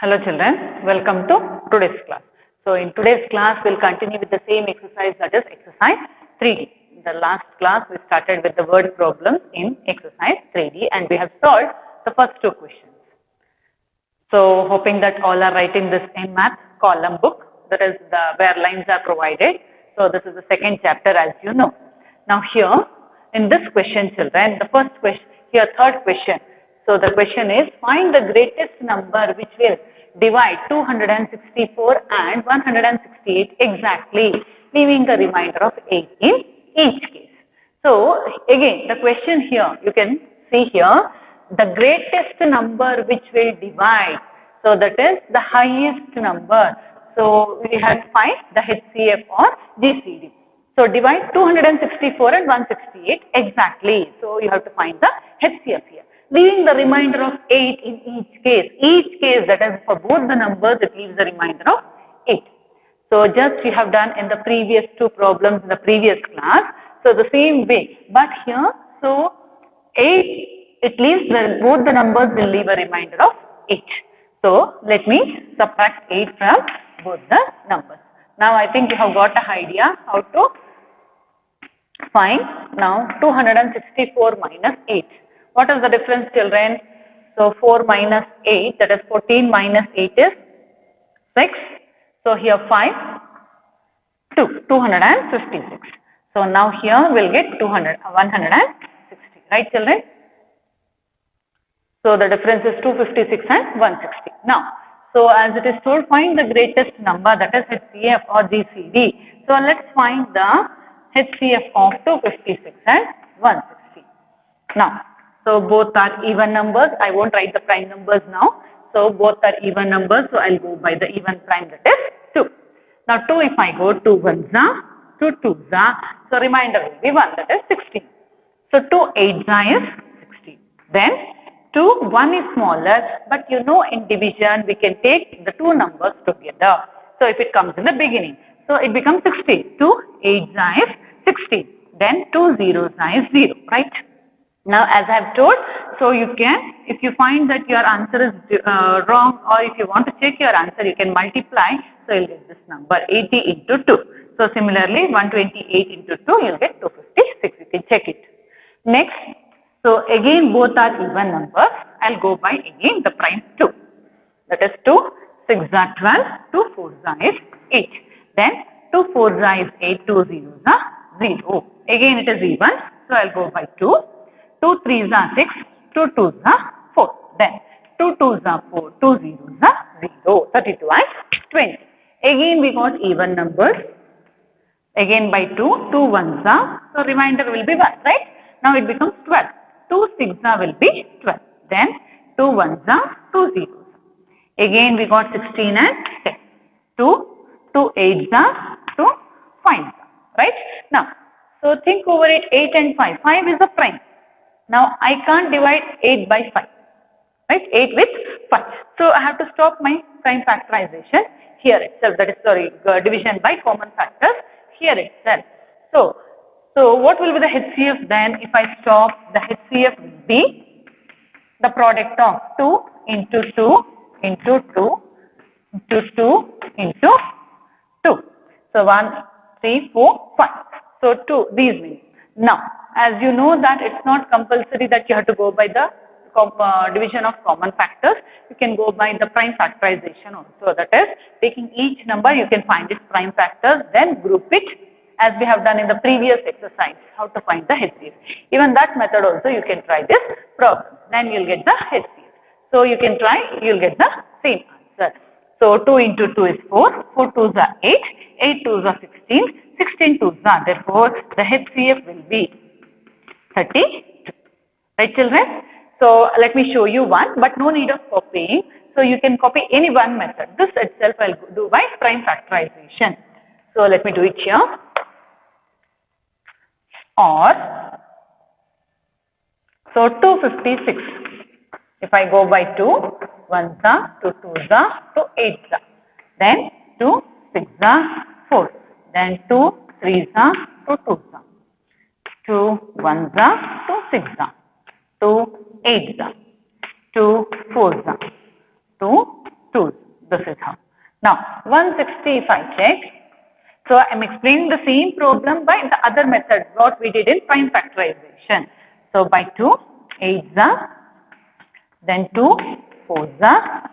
Hello children, welcome to today's class. So in today's class, we'll continue with the same exercise, that is exercise 3D. In the last class, we started with the word problems in exercise 3D and we have solved the first two questions. So hoping that all are writing this in math column book, that is where lines are provided. So this is the second chapter as you know. Now here, in this question children, the first question, here third question. So the question is, find the greatest number which will divide 264 and 168 exactly, leaving a remainder of 8 in each case. So again, the question here, you can see here, the greatest number which will divide. So that is the highest number. So we have to find the HCF or GCD. So divide 264 and 168 exactly. So you have to find the HCF here. Leaving the remainder of 8 in each case. Each case, that is for both the numbers, it leaves a remainder of 8. So just we have done in the previous two problems in the previous class. So the same way. But here, so 8, it leaves both the numbers will leave a remainder of 8. So let me subtract 8 from both the numbers. Now I think you have got an idea how to find now 264 minus 8. What is the difference children? So 4 minus 8, that is 14 minus 8 is 6. So here 5, 256. So now here we'll get 160, right children? So the difference is 256 and 160. Now, so as it is told, find the greatest number, that is HCF or GCD. So let's find the HCF of 256 and 160. Now, so both are even numbers. I won't write the prime numbers now. So both are even numbers. So I'll go by the even prime, that is 2. Now 2, if I go 2 1s are, 2 2s are, so remainder will be 1, that is 16. So 2 8s are is 16. Then 2, 1 is smaller, but you know in division we can take the two numbers together. So if it comes in the beginning, so it becomes 16. 2 8s are is 16. Then 2 zeros are is 0, right? Now as I have told, so you can, if you find that your answer is wrong or if you want to check your answer, you can multiply. So you'll get this number 80 into 2. So similarly 128 into 2, you'll get 256. You can check it. Next, so again both are even numbers. I'll go by again the prime 2. That is 2, 6 are 12, 2 4s are is 8. Then 2 4s are is 8, 2 zeros are 0. Again it is even. So I'll go by 2. 2 3s are 6, 2 2s are 4. Then 2 2s are 4, 2 zeros are 0. 32 and 20. Again we got even numbers. Again by 2, 2 1s are, so remainder will be 1, right? Now it becomes 12. 2 6s are will be 12. Then 2 1s are, 2 zeros. Again we got 16 and 10. 2 8s are, 2 5s are, right? Now, so think over it, 8 and 5. 5 is a prime. Now I can't divide 8 by 5, right? 8 with 5. So I have to stop my prime factorization here itself, that is division by common factors here itself. So what will be the HCF then? If I stop, the HCF will be the product of 2 into 2 into 2 into 2 into 2. So 1, 3, 4, 5. So 2, these means. Now, as you know that it's not compulsory that you have to go by the division of common factors. You can go by the prime factorization also. That is, taking each number, you can find its prime factors, then group it as we have done in the previous exercise, how to find the HCF. Even that method also you can try this problem. Then you'll get the HCF. So you can try, you'll get the same answer. So 2 into 2 is 4, 4 2s are 8, 8 2s are 16, 16 2s are, therefore the HCF will be 32. Right children? So let me show you one, but no need of copying. So you can copy any one method. This itself I'll do by prime factorization. So let me do it here. Or, so 256. If I go by 2, 1s are, 2 2s are, 2 8s are. Then 2 6s are, 4. Then 2 3s are, 2 2s are. 2 1s are, 2 6s are. 2 8s are. 2 4s are. 2 2s Now 160 if I check, so I am explaining the same problem by the other method what we did in prime factorization. So by 2 8s are, then 2 4s are,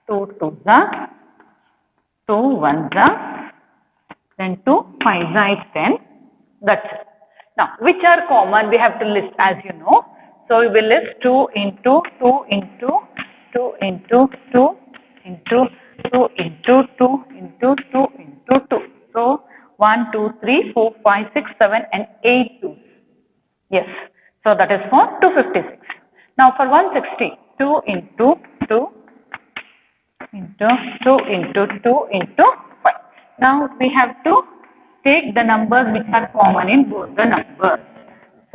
2 2s are, 2 1s are, then 2 5s are is 10. That's it. Now which are common we have to list as you know. So we will list 2 into 2 into 2 into 2 into 2 into 2 into 2 into 2. So 1, 2, 3, 4, 5, 6, 7 and 8 2s. Yes. So that is for 256. Now for 160, 2 into 2 into 2 into 2 into 5. Now we have to take the numbers which are common in both the numbers.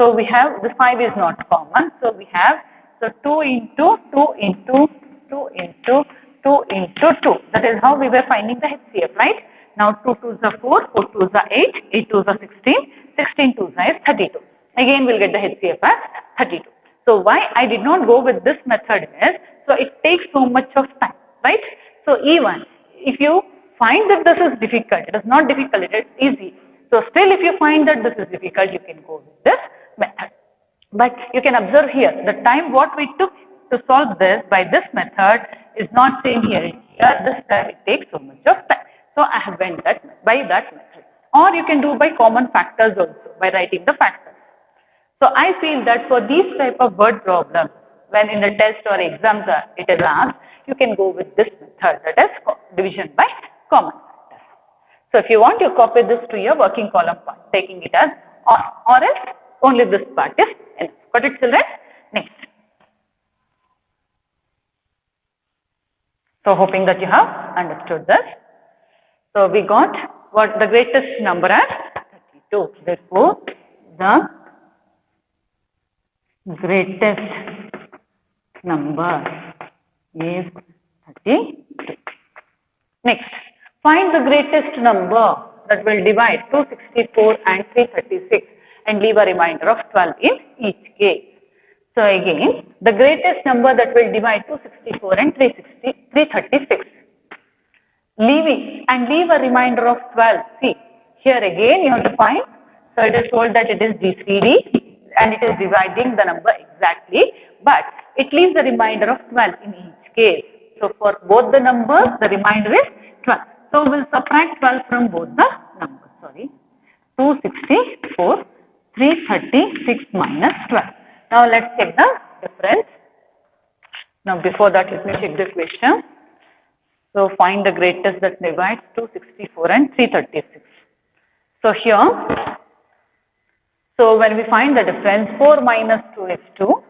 So we have the 5 is not common. So we have 2 into 2 into 2 into 2 into 2. That is how we were finding the HCF, right? Now 2 2s are 4, 4 2s are 8, 8 2s are 16, 16 2s are 32. Again we'll get the HCF as 32. So why I did not go with this method is, so it takes so much of time, right? So even if you find that this is difficult, it is not difficult, it is easy. So still if you find that this is difficult, you can go with this method. But you can observe here, the time what we took to solve this by this method is not same here. Here this time it takes so much of time. So I have went by that method. Or you can do by common factors also, by writing the factors. So I feel that for these type of word problems, when in the test or exams it is asked, you can go with this method, that is division by common factors. So if you want, you copy this to your working column part, taking it as or else only this part is enough. Got it, children? Next. So hoping that you have understood this. So we got what the greatest number as 32. Therefore, the greatest number is 32. Next, find the greatest number that will divide 264 and 336 and leave a remainder of 12 in each case. So again, the greatest number that will divide 264 and 336. Leave a remainder of 12. See, here again you have to find. So it is told that it is GCD and it is dividing the number exactly, but it leaves a remainder of 12 in each case. So for both the numbers, the remainder is 12. So we'll subtract 12 from both the numbers. Sorry, 264, 336 minus 12. Now let's check the difference. Now before that, let me check the question. So find the greatest that divides 264 and 336. So here, so when we find the difference, 4 minus 2 is 2,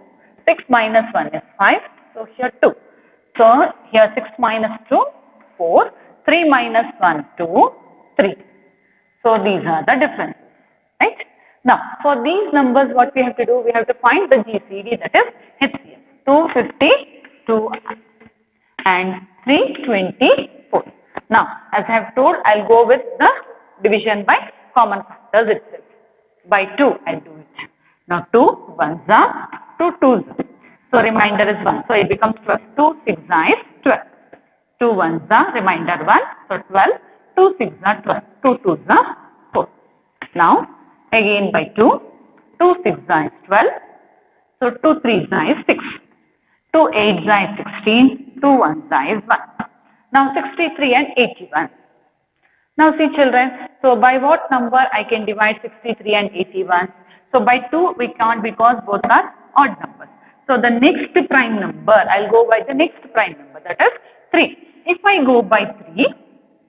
6 minus 1 is 5, so here 2. So here 6 minus 2, 4, 3 minus 1, 2, 3. So these are the differences, right? Now for these numbers what we have to do, we have to find the GCD, that is HCF, 252 and 324. Now as I have told, I'll go with the division by common factors itself. By 2 I'll do it. Now 2 1s are, 2 2s are. So remainder is 1. So it becomes 12. 2 6 is 12. 2 1s are, remainder 1. So 12. 2 6 are 12. 2 2s are 4. Now again by 2. 2 6 is 12. So 2 3s is 6. 2 8s is 16. 2 1s is 1. Now 63 and 81. Now see children, so by what number I can divide 63 and 81? So by 2 we can't because both are odd numbers. So the next prime number, I'll go by the next prime number, that is 3. If I go by 3,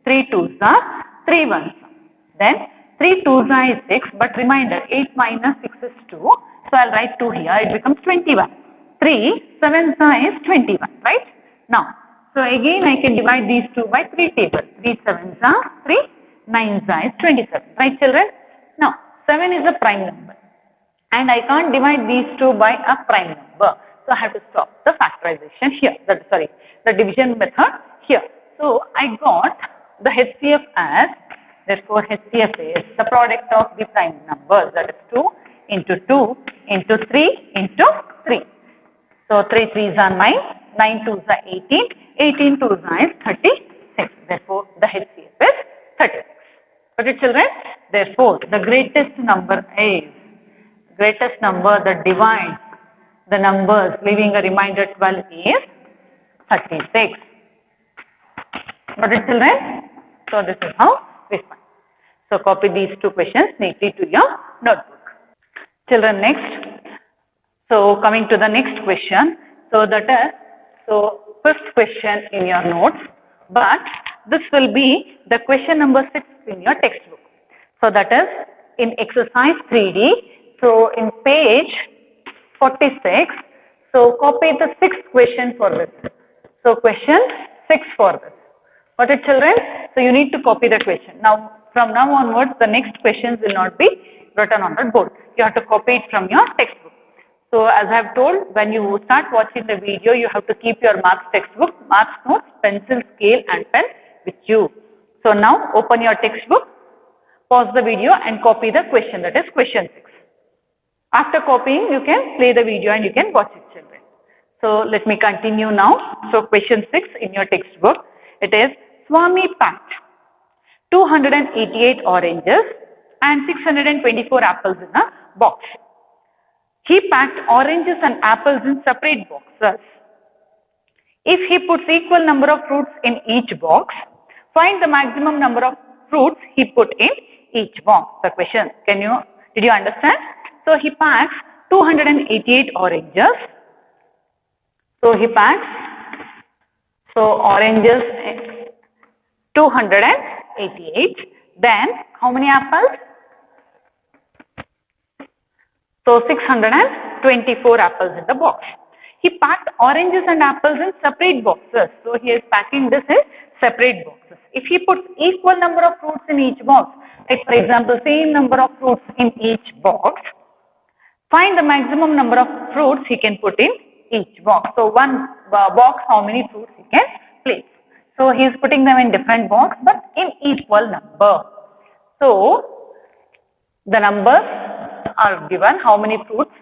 3 2s are, 3 1s are. Then 3 2s are is 6, but reminder 8 minus 6 is 2. So I'll write 2 here, it becomes 21. 3 7s are is 21, right? Now, so again I can divide these two by 3 tables. 3 7s are 3, 9s are is 27, right children? Now 7 is a prime number and I can't divide these two by a prime number. So I have to stop the factorization here, the division method here. So I got the HCF as, therefore HCF is the product of the prime numbers, that is 2 into 2 into 3 into 3. So 3 3s are 9, 9 2s are 18, 18 2s are 36. Therefore, the greatest number that divides the numbers leaving a remainder 12 is 36. Got it, children? So this is how we find. So copy these two questions neatly to your notebook. Children, next. So coming to the next question. So that is, fifth question in your notes, but this will be the question number 6 in your textbook. So that is in exercise 3D. So in page 46, so copy the sixth question for this. So question 6 for this. Got it, children? So you need to copy the question. Now, from now onwards, the next questions will not be written on the board. You have to copy it from your textbook. So as I have told, when you start watching the video, you have to keep your maths textbook, maths notes, pencil, scale and pen with you. So now open your textbook, pause the video and copy the question, that is question 6. After copying, you can play the video and you can watch it, children. So let me continue now. So question 6 in your textbook, it is Swami packed 288 oranges and 624 apples in a box. He packed oranges and apples in separate boxes. If he puts equal number of fruits in each box, find the maximum number of fruits he put in each box. The question, did you understand? So he packs 288 oranges. So he packs, oranges 288. Then how many apples? So 624 apples in the box. He packed oranges and apples in separate boxes. So he is packing this in separate boxes. If he puts equal number of fruits in each box, like for example, same number of fruits in each box, find the maximum number of fruits he can put in each box. So one box, how many fruits he can place. So he is putting them in different box but in equal number. So the numbers are given how many fruits,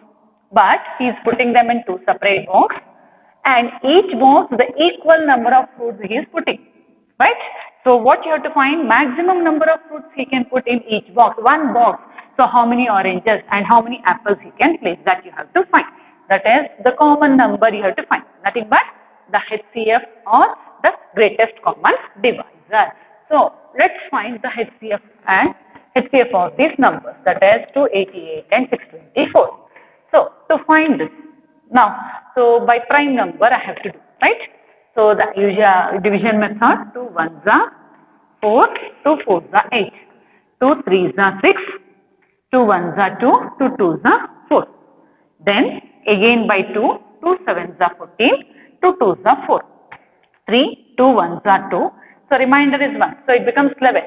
but he is putting them in two separate box and each box the equal number of fruits he is putting, right? So what you have to find, maximum number of fruits he can put in each box, one box. So how many oranges and how many apples he can place, that you have to find. That is the common number you have to find, nothing but the HCF or the greatest common divisor. So let's find the HCF of these numbers, that is 288 and 624. So to find this, now, so by prime number I have to do, right? So the usual division method, 2 1s are 4, 2 4s are 8, 2 3s are 6, 2 1s are 2, 2 2s are 4. Then again by 2, 2 7s are 14, 2 2s are 4, 3, 2 1s are 2, so remainder is 1, so it becomes 11,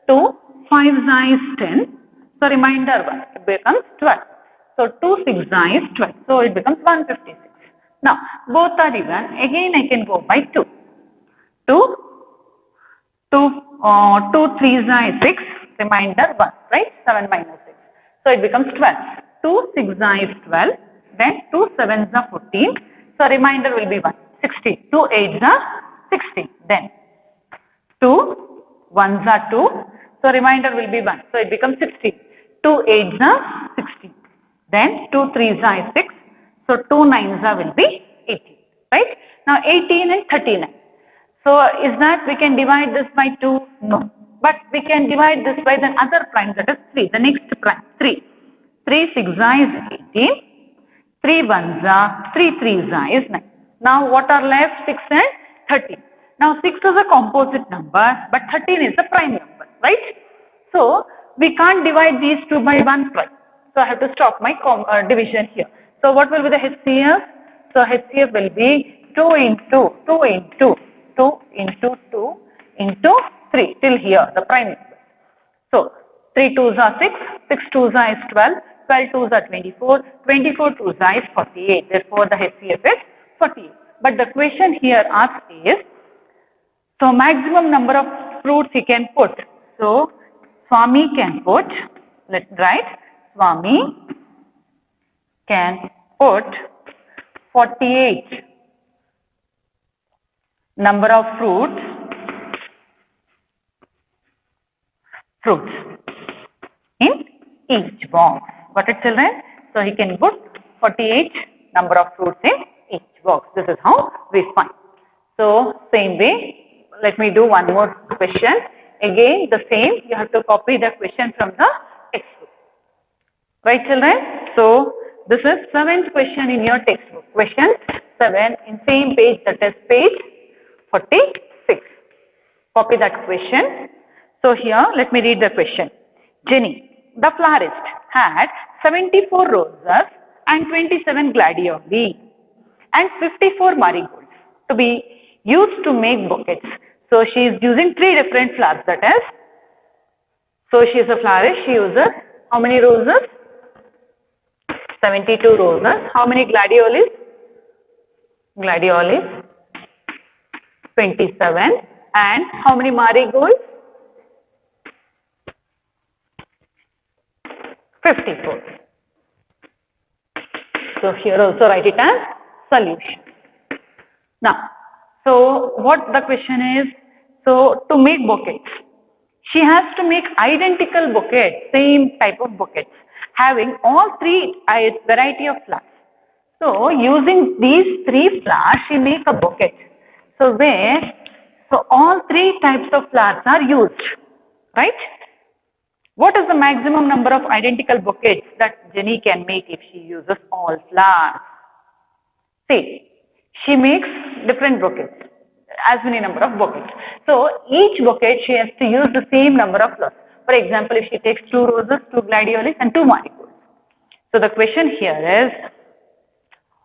2 5s is 10, so remainder 1, it becomes 12. So 2 6 is 12, so it becomes 156. Now both are even, again I can go by 2. 2 3s is 6, remainder 1, right? 7 minus 6. So it becomes 12. 2 6 is 12, then 2 7s are 14, so remainder will be 1, 16. 2 8s are 16, then 2 1s are 2, so remainder will be 1, so it becomes 16. 2 8s are 16, then 2 3s are 6, so 2 9s are will be 18, right? Now 18 and 39. So is that we can divide this by 2? No. But we can divide this by the other prime, that is 3, the next prime, 3. 3 6 is 18, 3 1s are, 3 3s is 9. Now what are left? 6 and 13. Now 6 is a composite number, but 13 is a prime number, right? So we can't divide these two by one prime. So I have to stop my division here. So what will be the HCF? So HCF will be 2 into 2 into 2 into 2 into 3 till here, the prime number. So 3 2s are 6, 6 2s is 12, 12 2s are 24, 24 2s is 48. Therefore the HCF is 48. But the question here asked is, so maximum number of fruits he can put. So Swami can put, let's write, Swami can put 48 number of fruits. each box. Got it, children? So he can put 48 number of fruits in each box. This is how we find. So same way, let me do one more question. Again the same, you have to copy the question from the textbook. Right, children? So this is 7th question in your textbook. Question 7 in same page, that is page 46. Copy that question. So here, let me read the question. Jenny, the florist, had 74 roses and 27 gladioli and 54 marigolds to be used to make bouquets. So she is using 3 different flowers, that is. So she is a florist, she uses how many roses? 72 roses. How many gladiolis? Gladiolis 27. And how many marigolds? 54. So here also write it as solution. Now, so what the question is, so to make bouquets, she has to make identical bouquets, same type of bouquets, having all 3 variety of flowers. So using these 3 flowers, she make a bouquet. So so all 3 types of flowers are used, right? What is the maximum number of identical bouquets that Jenny can make if she uses all flowers? See, she makes different bouquets, as many number of bouquets. So each bouquet she has to use the same number of flowers. For example, if she takes 2 roses, 2 gladiolis and 2 marigolds. So the question here is,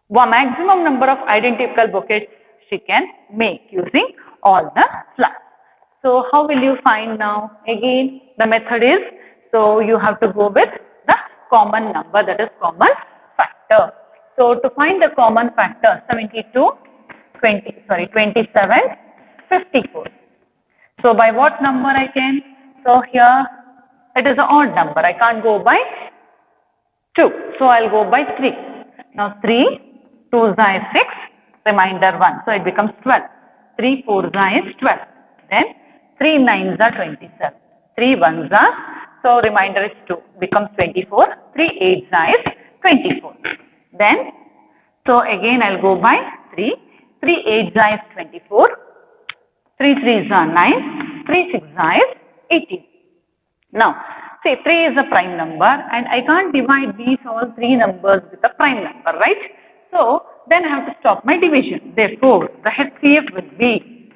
what maximum number of identical bouquets she can make using all the flowers. So how will you find now? Again, the method is, so you have to go with the common number, that is common factor. So to find the common factor, 27, 54. So by what number I can? So here it is an odd number. I can't go by 2. So I'll go by 3. Now 3, 2 is 6, remainder 1. So it becomes 12. 3 4 is 12. Then 3 9s are 27. 3 1s are, so remainder is 2, becomes 24. 3 8s is 24. Then, so again I'll go by 3. 3 8s is 24. 3 3s are 9. 3 6s is 18. Now, say 3 is a prime number and I can't divide these all 3 numbers with a prime number, right? So, then I have to stop my division. Therefore, the HCF will be,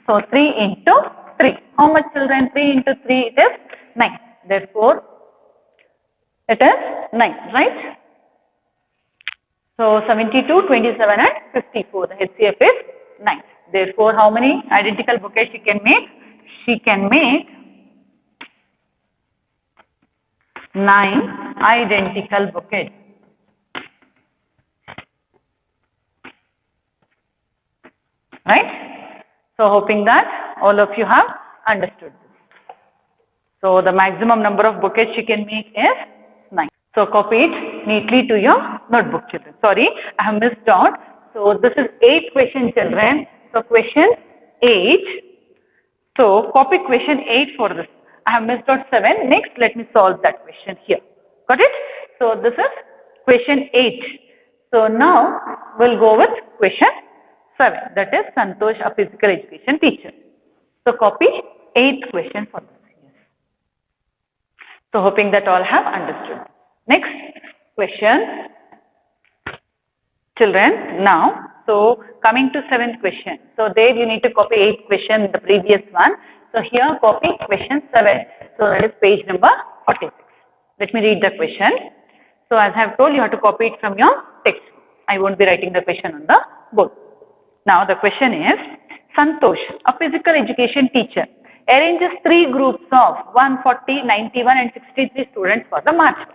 so 3 into 3. How much, children? 3 into 3, it is 9. Therefore, it is 9, right? So, 72, 27 and 54. The HCF is 9. Therefore, how many identical bouquets she can make? She can make 9 identical bouquets. Right? So, hoping that all of you have understood this. So, the maximum number of bouquets she can make is 9. So, copy it neatly to your notebook, children. Sorry, I have missed out. So, this is 8th question, children. So, question 8. So, copy question 8 for this. I have missed out 7. Next, let me solve that question here. Got it? So, this is question 8. So, now we'll go with question 7. That is Santosh, a physical education teacher. So, copy 8th question for this. So, hoping that all have understood. Next question, children. Now, so coming to 7th question. So, there you need to copy 8th question, the previous one. So, here copy question 7. So, that is page number 46. Let me read the question. So, as I have told you, have to copy it from your textbook. I won't be writing the question on the board. Now, the question is, Santosh, a physical education teacher, arranges 3 groups of 140, 91 and 63 students for the march past.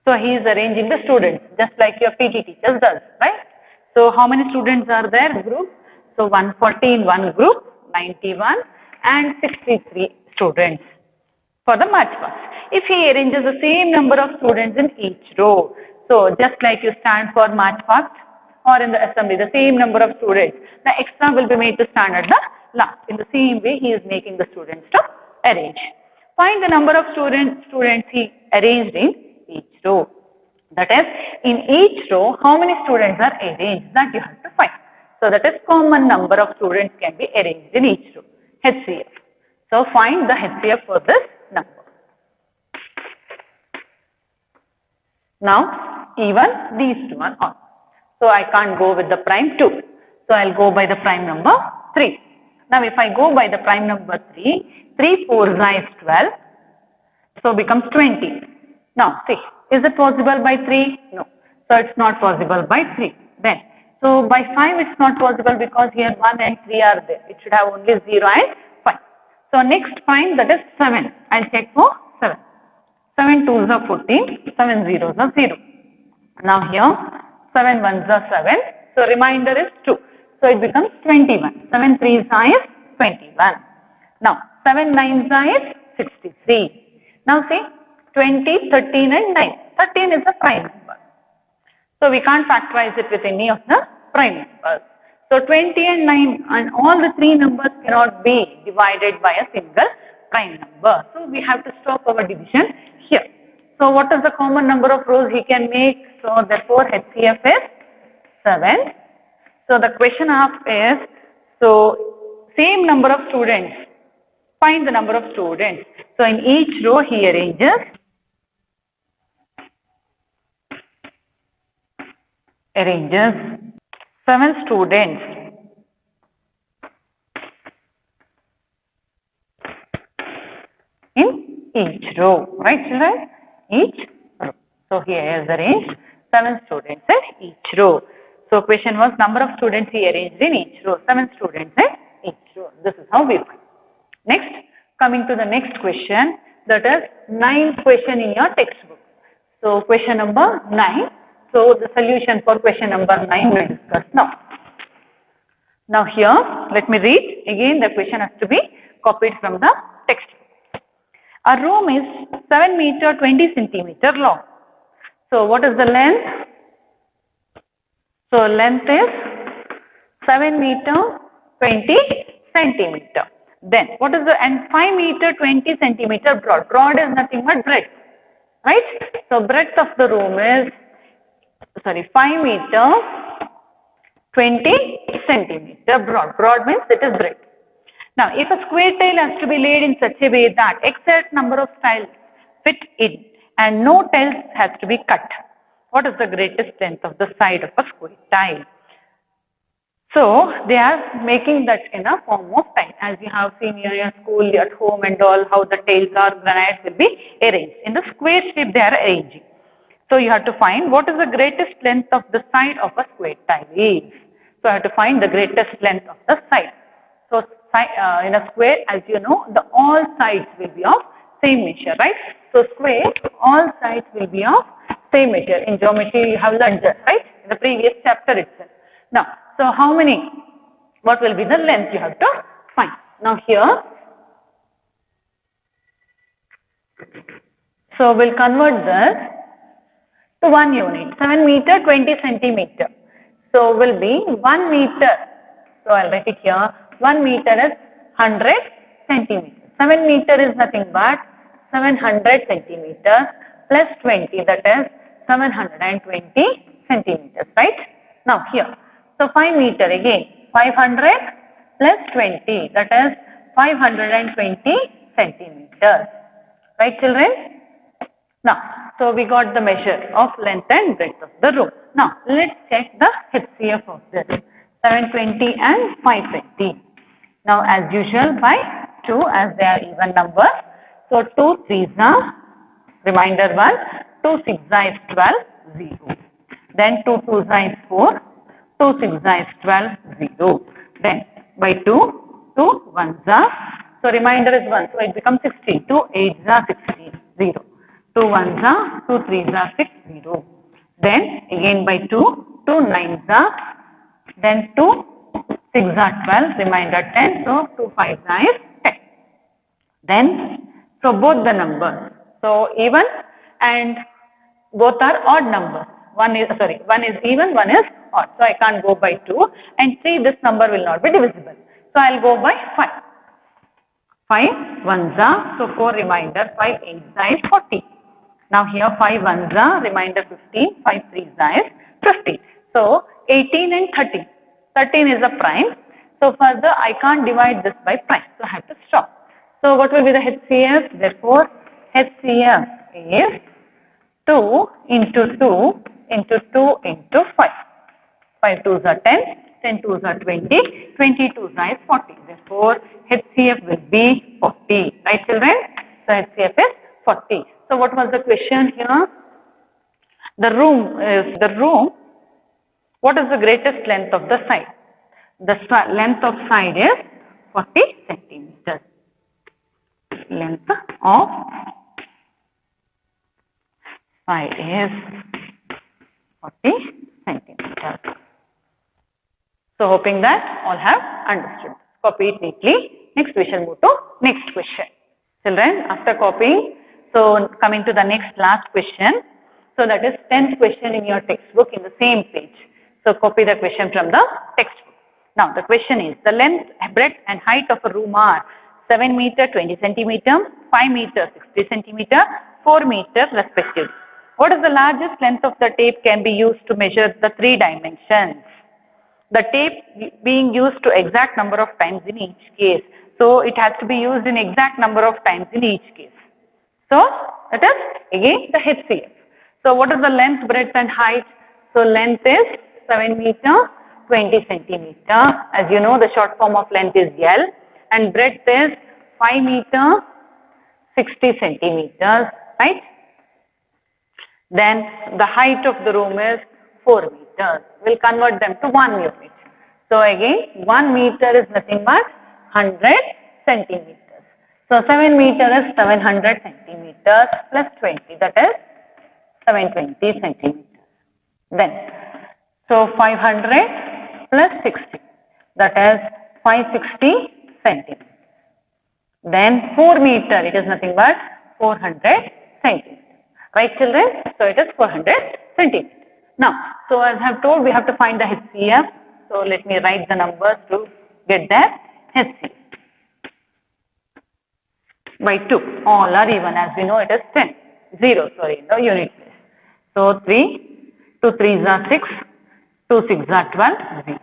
So, he is arranging the students just like your PT teacher does, right? So, how many students are there? Group. So, 140 in one group, 91 and 63 students for the march past. If he arranges the same number of students in each row, so just like you stand for march past or in the assembly, the same number of students, the extra will be made to stand at the last. In the same way, he is making the students to arrange. Find the number of students he arranged in each row. That is, in each row, how many students are arranged, that you have to find. So that is common number of students can be arranged in each row, HCF. So find the HCF for this number. Now, even these two are odd. So I can't go with the prime 2. So I'll go by the prime number 3. Now if I go by the prime number 3, 3 4 is 12. So becomes 20. Now see, is it possible by 3? No. So it's not possible by 3. Then, so by 5 it's not possible because here 1 and 3 are there. It should have only 0 and 5. So next prime, that is 7. I'll check for 7. 7 2s are 14, 7 zeros are 0. Now here 7 1s are 7. So remainder is 2. So it becomes 21. 7 3s is 21. Now 7 9s is 63. Now see, 20, 13 and 9. 13 is a prime number. So we can't factorize it with any of the prime numbers. So 20 and 9 and all the three numbers cannot be divided by a single prime number. So we have to stop our division here. So what is the common number of rows he can make? So therefore HCF is 7. So the question asked is, so same number of students, find the number of students. So in each row he arranges 7 students in each row, right children? Each row. So he has arranged 7 students in each row. So question was number of students he arranged in each row, 7 students in each row. This is how we find. Next, coming to the next question, that is 9th question in your textbook. So question number 9. So the solution for question number 9 we discuss now. Now here, let me read again. The question has to be copied from the textbook. A room is 7 meter 20 centimeter long. So what is the length? So length is 7 meter 20 centimeter. Then what is the, and 5 meter 20 centimeter broad. Broad is nothing but breadth, right? So breadth of the room is, 5 meter 20 centimeter broad. Broad means it is breadth. Now if a square tile has to be laid in such a way that exact number of tiles fit in and no tiles has to be cut, what is the greatest length of the side of a square tile? So they are making that in a form of tile. As you have seen in your school, at home and all, how the tiles or granites will be arranged. In the square shape they are arranging. So you have to find what is the greatest length of the side of a square tile is. So I have to find the greatest length of the side. So in a square, as you know, the all sides will be of same measure, right? So square, all sides will be of same measure. In geometry you have learned that, right? In the previous chapter itself. Now, so how many, what will be the length you have to find. Now here, so we'll convert this to 1 unit, 7 meter 20 centimeter. So will be 1 meter. So I'll write it here. 1 meter is 100 centimeters. 7 meter is nothing but 700 centimeters plus 20, that is 720 centimeters, right? Now here, so 5 meter again, 500 plus 20, that is 520 centimeters, right children? Now, so we got the measure of length and breadth of the room. Now, let's check the HCF of this, 720 and 520. Now, as usual, by 2 as they are even numbers. So, 2 3s are, reminder 1, 2 6 is 12, 0. Then 2 2s is 4, 2 6s is 12, 0. Then by 2, 2 1s are, so reminder is 1, so it becomes 16, 2 8s are 16, 0. 2 1s are, 2 3s are 6, 0. Then again by 2, 2 9s are, then 2 6s are 12, remainder 10, so 2 5s is 10. Then, so both the numbers, so even and both are odd numbers. One is even, one is odd. So I can't go by 2, and 3, this number will not be divisible. So I'll go by 5. 5 1s are, so 4 remainder, 5 8s is 40. Now here 5 ones are remainder 15, 5 threes is 50. So 18 and 13. 13 is a prime. So further I can't divide this by prime. So I have to stop. So what will be the HCF? Therefore HCF is 2 into 2 into 2 into 5. 5 twos are 10, 10 twos are 20, 20 twos is 40. Therefore HCF will be 40. Right children? So HCF is 40. So what was the question here? The room, what is the greatest length of the side? The length of side is 40 centimeters. Length of side is 40 centimeters. So hoping that all have understood. Copy it neatly. Next we shall move to next question. Children, after copying, so coming to the next last question. So that is 10th question in your textbook in the same page. So copy the question from the textbook. Now the question is, the length, breadth and height of a room are 7 meter 20 centimeter, 5 meter 60 centimeter, 4 meter respectively. What is the largest length of the tape can be used to measure the 3 dimensions? The tape being used to exact number of times in each case. So it has to be used in exact number of times in each case. So that is again the HCF. So what is the length, breadth and height? So length is 7 meter 20 centimeter. As you know, the short form of length is L, and breadth is 5 meter 60 centimeters, right? Then the height of the room is 4 meters. We'll convert them to 1 unit. So again 1 meter is nothing but 100 centimeters. So 7 meter is 700 centimeters plus 20, that is 720 centimeters. Then, so 500 plus 60, that is 560 centimeters. Then 4 meter, it is nothing but 400 centimeters. Right children? So it is 400 centimeters. Now, so as I have told, we have to find the HCF. So let me write the numbers to get that HCF. By 2, all are even, as we know it is 10. 0, sorry, in the unit place. So 3, 2 3s are 6, 2 6s are 12, 0.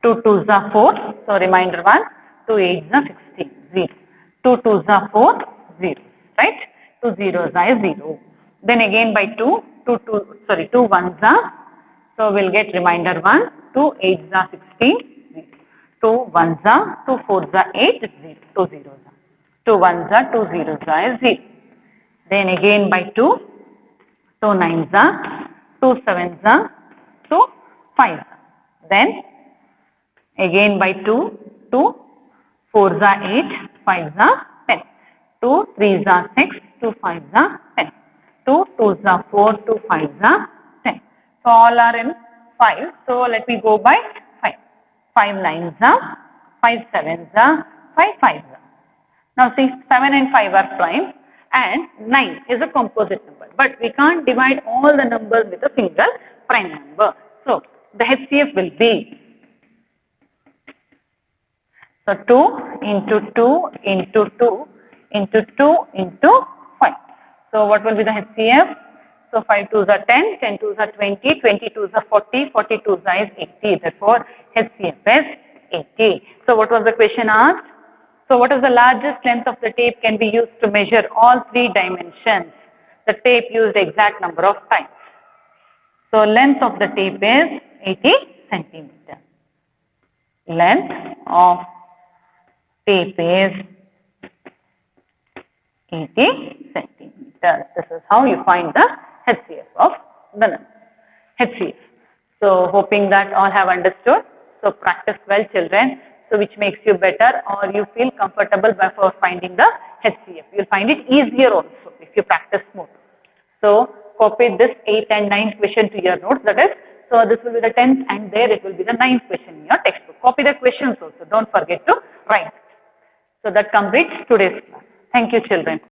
2 2s are 4, so remainder 1, 2 8s are 16, 0. 2 2s are 4, 0, right? 2 zeros are 0. Then again by 2 1s are, so we'll get remainder 1, 2 8s are 16, 0. 2 1s are, 2 4s are 8, 0, 2 zeros are. 2 1s are, 2 zeros are 0. Then again by 2, 2 9s are, 2 7s are, 2 5s are. Then again by 2, 2 4s are 8, 5s are 10. 2 3s are 6, 2 5s are 10. 2 2s are 4, 2 5s are 10. So all are in 5. So let me go by 5. 5 9s are, 5 7s are, 5 5s are. Now see, 7 and 5 are prime and 9 is a composite number. But we can't divide all the numbers with a single prime number. So the HCF will be, so 2 into 2 into 2 into 2 into 5. So what will be the HCF? So 5 twos are 10, 10 twos are 20, 20 twos are 40, 40 twos is 80. Therefore HCF is 80. So what was the question asked? So what is the largest length of the tape can be used to measure all 3 dimensions? The tape used exact number of times. So length of the tape is 80 centimeters. Length of tape is 80 centimeters. This is how you find the HCF of the number. HCF. So hoping that all have understood. So practice well children. So which makes you better or you feel comfortable before finding the HCF. You will find it easier also if you practice more. So copy this 8th and 9th question to your notes, that is, so this will be the 10th and there it will be the 9th question in your textbook. Copy the questions also, don't forget to write. So that completes today's class. Thank you children.